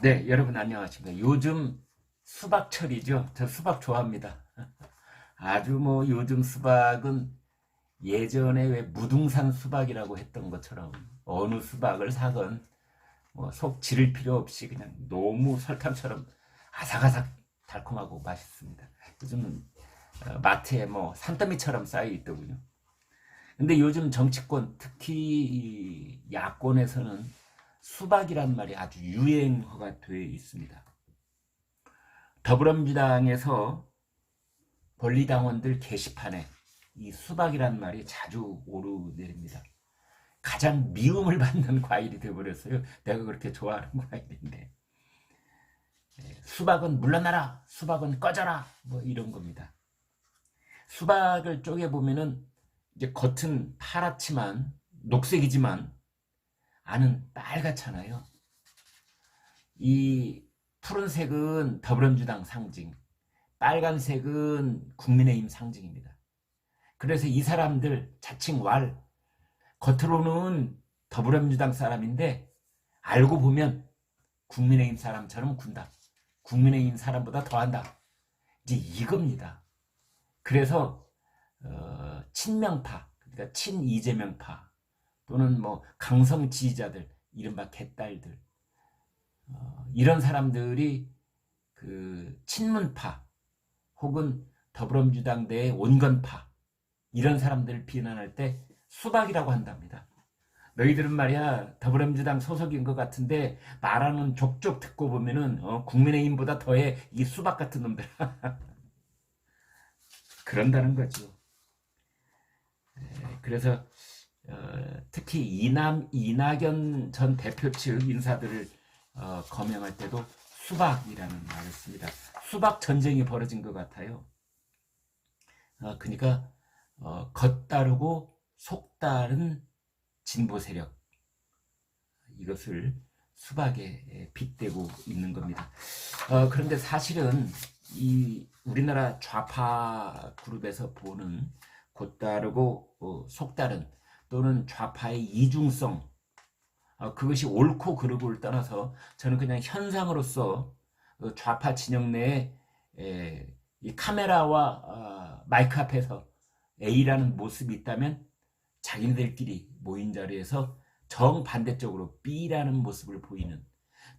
네, 여러분 안녕하십니까. 요즘 수박철이죠. 저 수박 좋아합니다. 아주 뭐 요즘 수박은 예전에 왜 무등산 수박이라고 했던 것처럼 어느 수박을 사건 뭐 속 지를 필요 없이 그냥 너무 설탕처럼 아삭아삭 달콤하고 맛있습니다. 요즘은 마트에 뭐 산더미처럼 쌓여 있더군요. 근데 요즘 정치권 특히 이 야권에서는 수박이란 말이 아주 유행어가 되어 있습니다. 더불어민주당에서 권리당원들 게시판에 이 수박이란 말이 자주 오르내립니다. 가장 미움을 받는 과일이 되어버렸어요. 내가 그렇게 좋아하는 과일인데. 수박은 물러나라, 수박은 꺼져라, 뭐 이런 겁니다. 수박을 쪼개보면은 이제 겉은 파랗지만, 녹색이지만, 안은 빨갛잖아요. 이 푸른색은 더불어민주당 상징, 빨간색은 국민의힘 상징입니다. 그래서 이 사람들 자칭 겉으로는 더불어민주당 사람인데 알고 보면 국민의힘 사람처럼 군다. 국민의힘 사람보다 더한다. 이제 이겁니다. 그래서 친명파, 그러니까 친이재명파 또는 뭐 강성 지지자들, 이른바 개딸들, 이런 사람들이 그 친문파 혹은 더불어민주당 내 온건파 이런 사람들을 비난할 때 수박이라고 한답니다. 너희들은 말이야 더불어민주당 소속인 것 같은데 말하는 족족 듣고 보면은 국민의힘보다 더해 이 수박 같은 놈들. 그런다는 거죠. 그래서 특히 이낙연 전 대표 측 인사들을 거명할 때도 수박이라는 말을 씁니다. 수박 전쟁이 벌어진 것 같아요. 그러니까 겉다르고 속다른 진보 세력, 이것을 수박에 빗대고 있는 겁니다. 그런데 사실은 이 우리나라 좌파 그룹에서 보는 겉다르고 속다른 또는 좌파의 이중성, 그것이 옳고 그르고를 떠나서 저는 그냥 현상으로서 좌파 진영 내에 이 카메라와 마이크 앞에서 A라는 모습이 있다면 자기네들끼리 모인 자리에서 정반대쪽으로 B라는 모습을 보이는,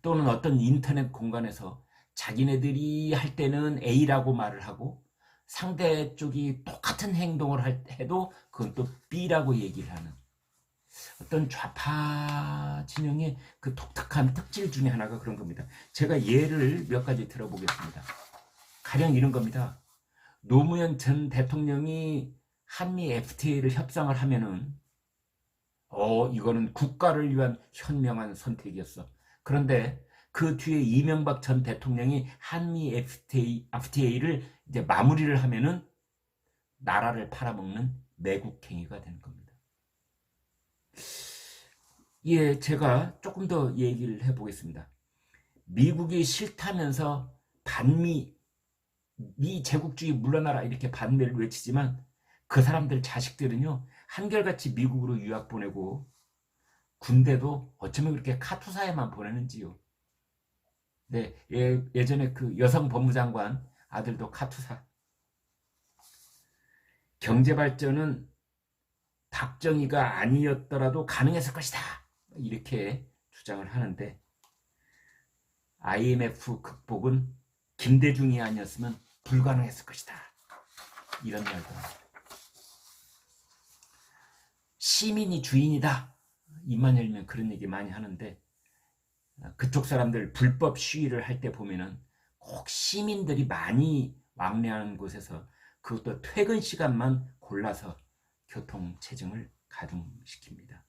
또는 어떤 인터넷 공간에서 자기네들이 할 때는 A라고 말을 하고 상대 쪽이 똑같은 행동을 해도 그건 또 B라고 얘기를 하는 어떤 좌파 진영의 그 독특한 특질 중에 하나가 그런 겁니다. 제가 예를 몇 가지 들어보겠습니다. 가령 이런 겁니다. 노무현 전 대통령이 한미 FTA를 협상을 하면은 이거는 국가를 위한 현명한 선택이었어. 그런데 그 뒤에 이명박 전 대통령이 한미 FTA를 이제 마무리를 하면은 나라를 팔아먹는 매국행위가 되는 겁니다. 예, 제가 조금 더 얘기를 해보겠습니다. 미국이 싫다면서 미 제국주의 물러나라 이렇게 반대를 외치지만 그 사람들 자식들은요 한결같이 미국으로 유학 보내고 군대도 어쩌면 그렇게 카투사에만 보내는지요. 네, 예전에 그 여성 법무장관 아들도 카투사. 경제 발전은 박정희가 아니었더라도 가능했을 것이다 이렇게 주장을 하는데 IMF 극복은 김대중이 아니었으면 불가능했을 것이다 이런 말도 합니다. 시민이 주인이다 입만 열면 그런 얘기 많이 하는데 그쪽 사람들 불법 시위를 할 때 보면은 꼭 시민들이 많이 왕래하는 곳에서 그것도 퇴근 시간만 골라서 교통 체증을 가중시킵니다.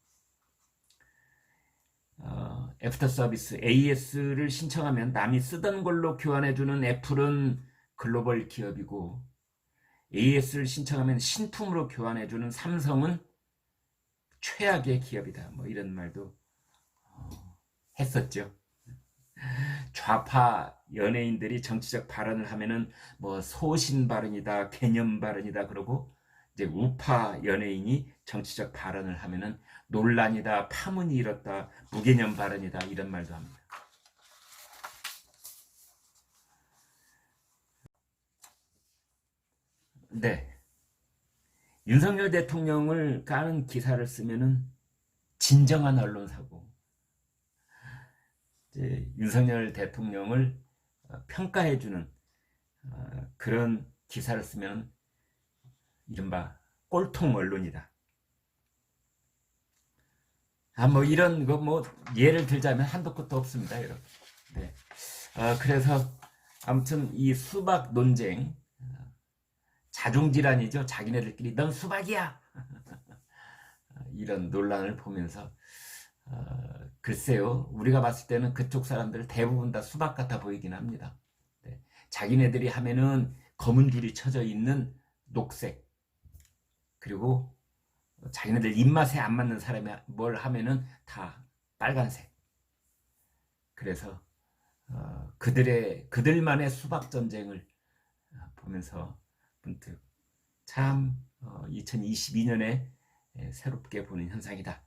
애프터 서비스 AS를 신청하면 남이 쓰던 걸로 교환해주는 애플은 글로벌 기업이고 AS를 신청하면 신품으로 교환해주는 삼성은 최악의 기업이다. 뭐 이런 말도 했었죠. 좌파 연예인들이 정치적 발언을 하면은 뭐 소신 발언이다, 개념 발언이다 그러고 이제 우파 연예인이 정치적 발언을 하면은 논란이다, 파문이 일었다, 무개념 발언이다 이런 말도 합니다. 네. 윤석열 대통령을 까는 기사를 쓰면은 진정한 언론사고, 이제 윤석열 대통령을 평가해주는 그런 기사를 쓰면 이른바 꼴통 언론이다. 뭐 이런 거 뭐 예를 들자면 한도 끝도 없습니다, 여러분. 네. 그래서 아무튼 이 수박 논쟁, 자중질환이죠. 자기네들끼리 넌 수박이야. 이런 논란을 보면서 글쎄요, 우리가 봤을 때는 그쪽 사람들 대부분 다 수박 같아 보이긴 합니다. 네. 자기네들이 하면은 검은 줄이 쳐져 있는 녹색, 그리고 자기네들 입맛에 안 맞는 사람이 뭘 하면은 다 빨간색. 그래서 그들만의 수박 전쟁을 보면서 문득 참 2022년에 새롭게 보는 현상이다,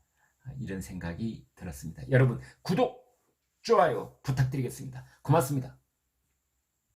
이런 생각이 들었습니다. 여러분 구독, 좋아요 부탁드리겠습니다. 고맙습니다.